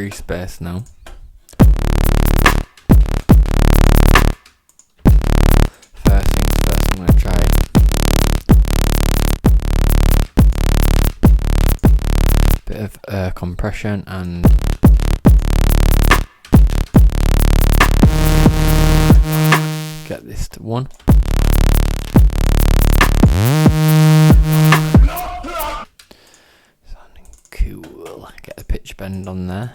REECE bass now. First things first, I'm going to try a bit of compression and get this to 1. Sounding cool. Get the pitch bend on there.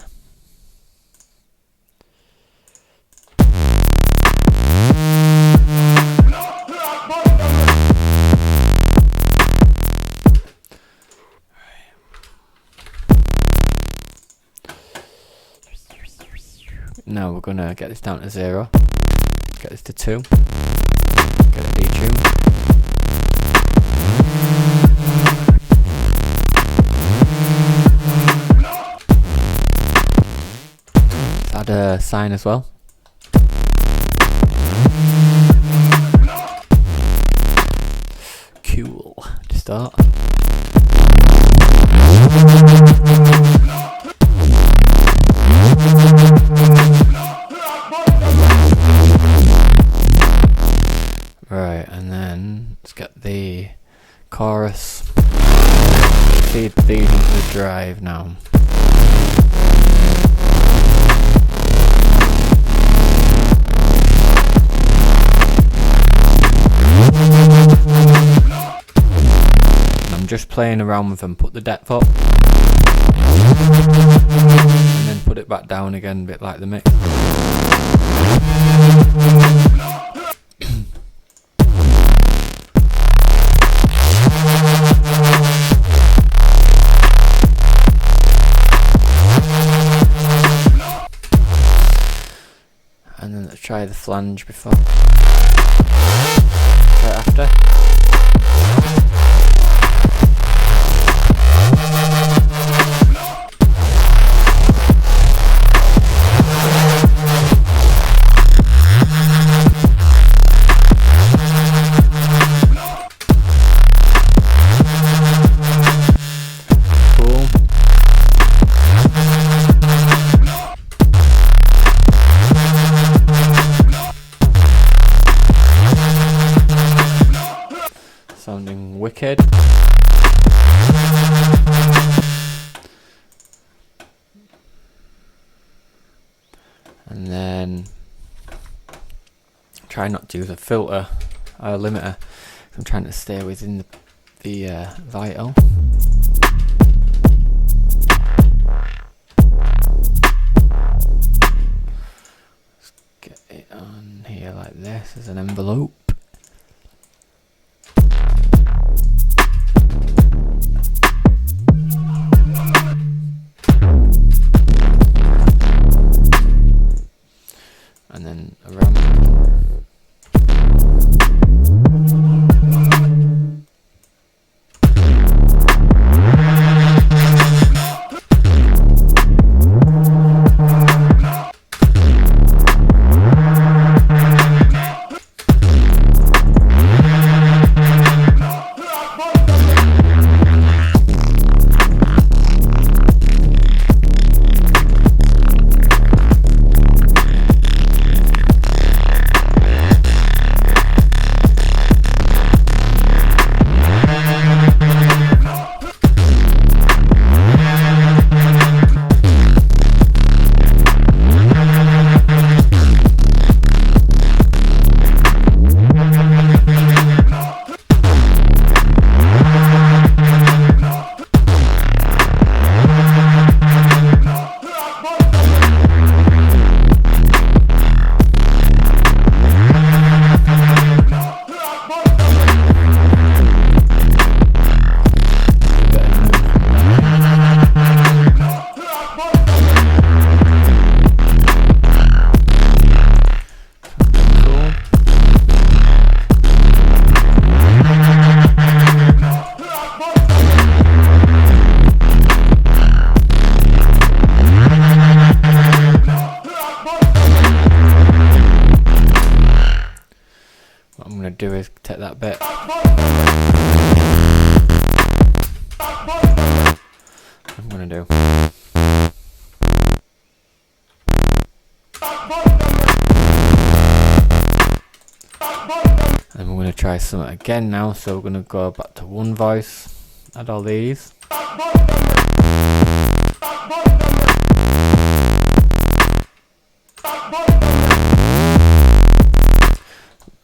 Now we're gonna get this down to 0. Get this to 2. Get it detuned. Add a sine as well. Cool. To start. Right, and then let's get the chorus. Feed into the drive now. I'm just playing around with them. Put the depth up and then put it back down again, a bit like the mix. And then let's try the flange before. Try it after. Sounding wicked. And then try not to use a filter or a limiter. I'm trying to stay within the vital. Let's get it on here like this as an envelope. And then around. What I'm going to do is take that bit. I'm going to do. And we're going to try something again now, so we're going to go back to one voice, add all these.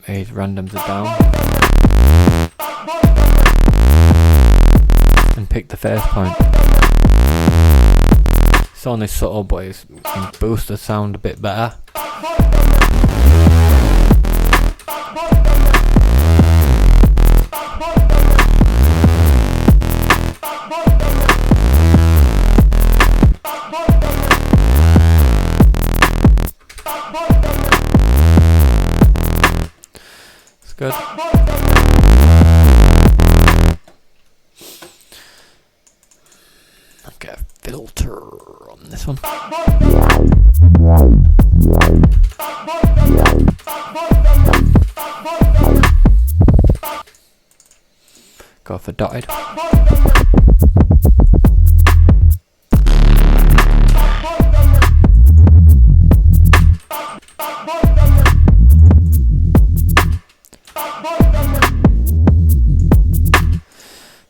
Raise randoms are down. And pick the first point. It's only subtle, but it can boost the sound a bit better. It's good. Get a filter on this one. Go for dotted.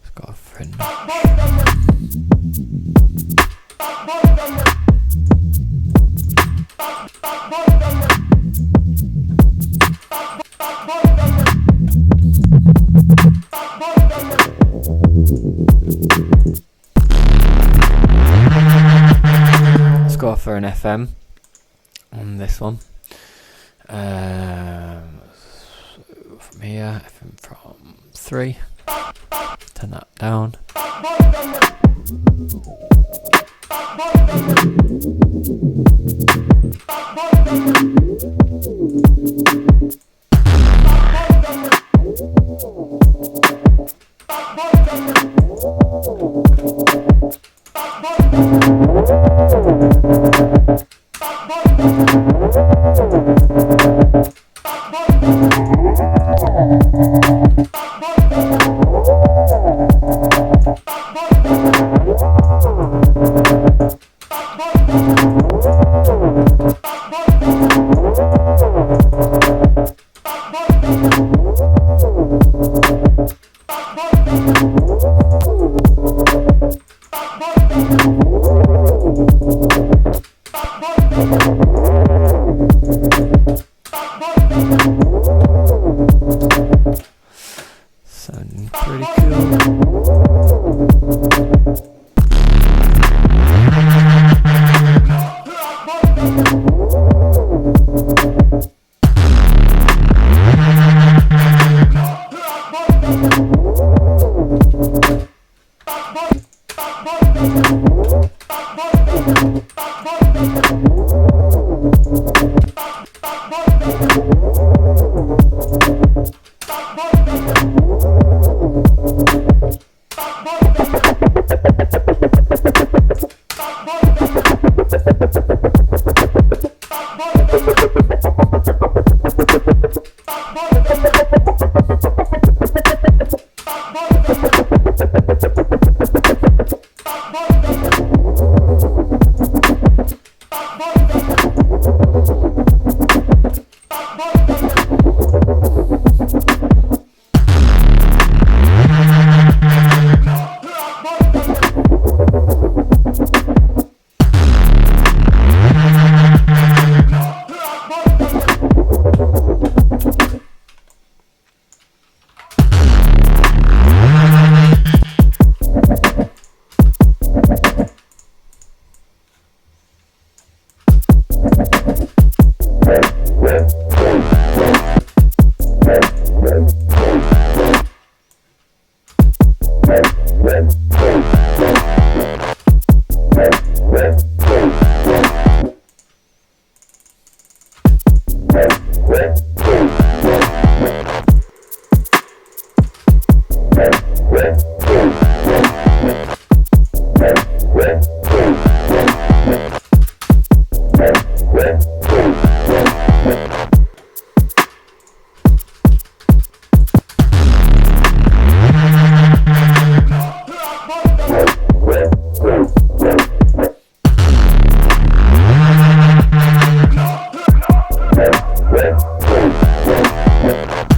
Let's go for a notch. Let's go for an FM on this one. From here, FM from 3. Turn that down. Sounding pretty cool. Yep.